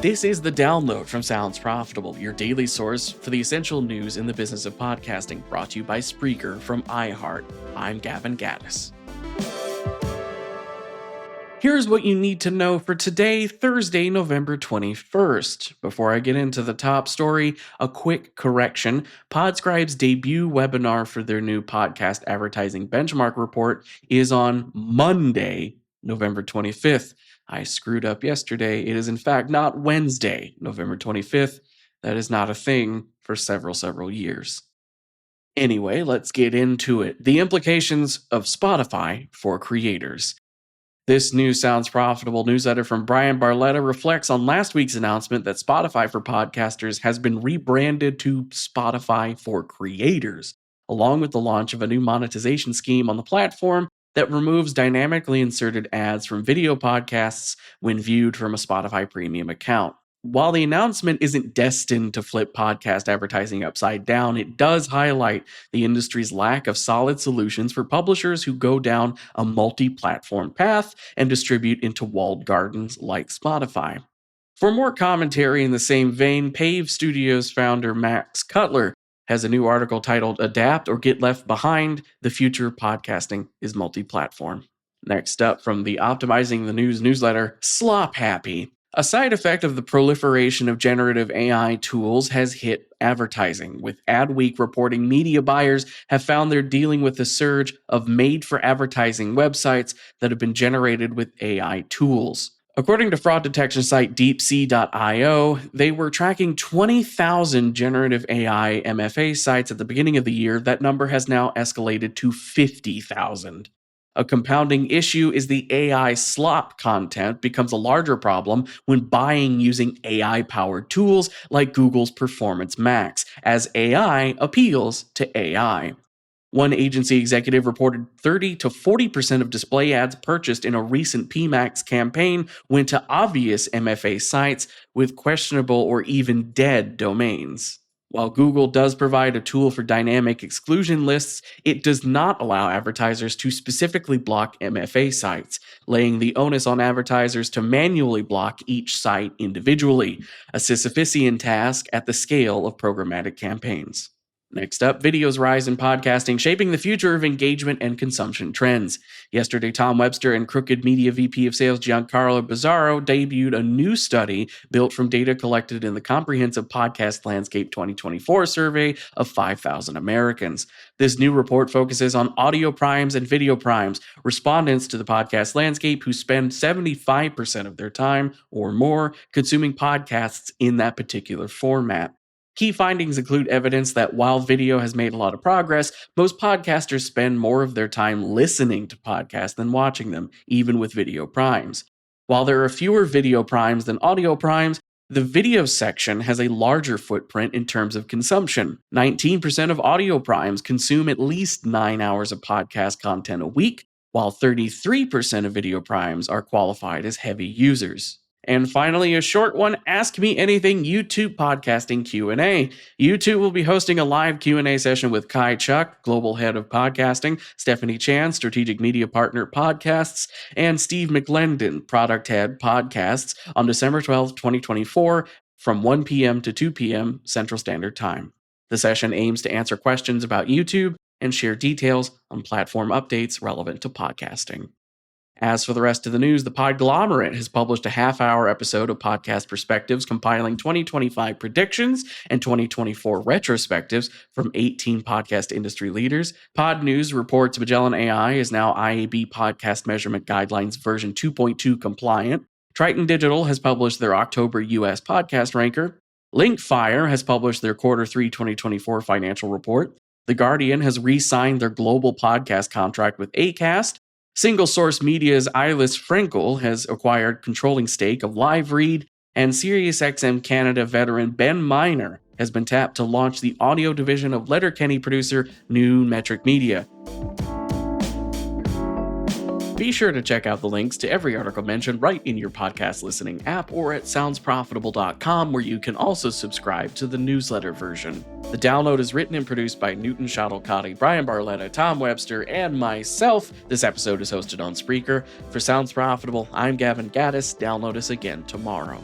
This is the download from Sounds Profitable, your daily source for the essential news in the business of podcasting, brought to you by Spreaker from iHeart. I'm Gavin Gaddis. Here's what you need to know for today, Thursday, November 21st. Before I get into the top story, a quick correction. Podscribe's debut webinar for their new podcast advertising benchmark report is on Monday, November 25th. I screwed up yesterday. It is in fact not Wednesday, November 25th. That is not a thing for several years. Anyway, let's get into it. The implications of Spotify for creators. This new Sounds Profitable newsletter from Brian Barletta reflects on last week's announcement that Spotify for Podcasters has been rebranded to Spotify for Creators, along with the launch of a new monetization scheme on the platform that removes dynamically inserted ads from video podcasts when viewed from a Spotify Premium account. While the announcement isn't destined to flip podcast advertising upside down, it does highlight the industry's lack of solid solutions for publishers who go down a multi-platform path and distribute into walled gardens like Spotify. For more commentary in the same vein, Pave Studios founder Max Cutler has a new article titled "Adapt or Get Left Behind, the Future of Podcasting is Multi-Platform." Next up from the Optimizing the News newsletter, Slop Happy. A side effect of the proliferation of generative AI tools has hit advertising, with Adweek reporting media buyers have found they're dealing with a surge of made-for-advertising websites that have been generated with AI tools. According to fraud detection site deepsea.io, they were tracking 20,000 generative AI MFA sites at the beginning of the year. That number has now escalated to 50,000. A compounding issue is the AI slop content becomes a larger problem when buying using AI-powered tools like Google's Performance Max, as AI appeals to AI. One agency executive reported 30 to 40% of display ads purchased in a recent PMax campaign went to obvious MFA sites with questionable or even dead domains. While Google does provide a tool for dynamic exclusion lists, it does not allow advertisers to specifically block MFA sites, laying the onus on advertisers to manually block each site individually, a Sisyphean task at the scale of programmatic campaigns. Next up, video's rise in podcasting, shaping the future of engagement and consumption trends. Yesterday, Tom Webster and Crooked Media VP of Sales Giancarlo Bizzarro debuted a new study built from data collected in the Comprehensive Podcast Landscape 2024 survey of 5,000 Americans. This new report focuses on audio primes and video primes, respondents to the podcast landscape who spend 75% of their time or more consuming podcasts in that particular format. Key findings include evidence that while video has made a lot of progress, most podcasters spend more of their time listening to podcasts than watching them, even with video primes. While there are fewer video primes than audio primes, the video section has a larger footprint in terms of consumption. 19% of audio primes consume at least 9 hours of podcast content a week, while 33% of video primes are qualified as heavy users. And finally, a short one, Ask Me Anything YouTube podcasting Q&A. YouTube will be hosting a live Q&A session with Kai Chuck, Global Head of Podcasting, Stephanie Chan, Strategic Media Partner Podcasts, and Steve McLendon, Product Head Podcasts, on December 12, 2024, from 1 p.m. to 2 p.m. Central Standard Time. The session aims to answer questions about YouTube and share details on platform updates relevant to podcasting. As for the rest of the news, the Podglomerate has published a half-hour episode of Podcast Perspectives compiling 2025 predictions and 2024 retrospectives from 18 podcast industry leaders. Pod News reports Magellan AI is now IAB Podcast Measurement Guidelines version 2.2 compliant. Triton Digital has published their October US Podcast Ranker. Linkfire has published their Q3 2024 financial report. The Guardian has re-signed their global podcast contract with Acast. Single Source Media's Eilís Frankel has acquired controlling stake of Live Read, and SiriusXM Canada veteran Ben Miner has been tapped to launch the audio division of Letterkenny producer New Metric Media. Be sure to check out the links to every article mentioned right in your podcast listening app or at soundsprofitable.com, where you can also subscribe to the newsletter version. The download is written and produced by Newton Shadowcotty, Brian Barletta, Tom Webster, and myself. This episode is hosted on Spreaker. For Sounds Profitable, I'm Gavin Gaddis. Download us again tomorrow.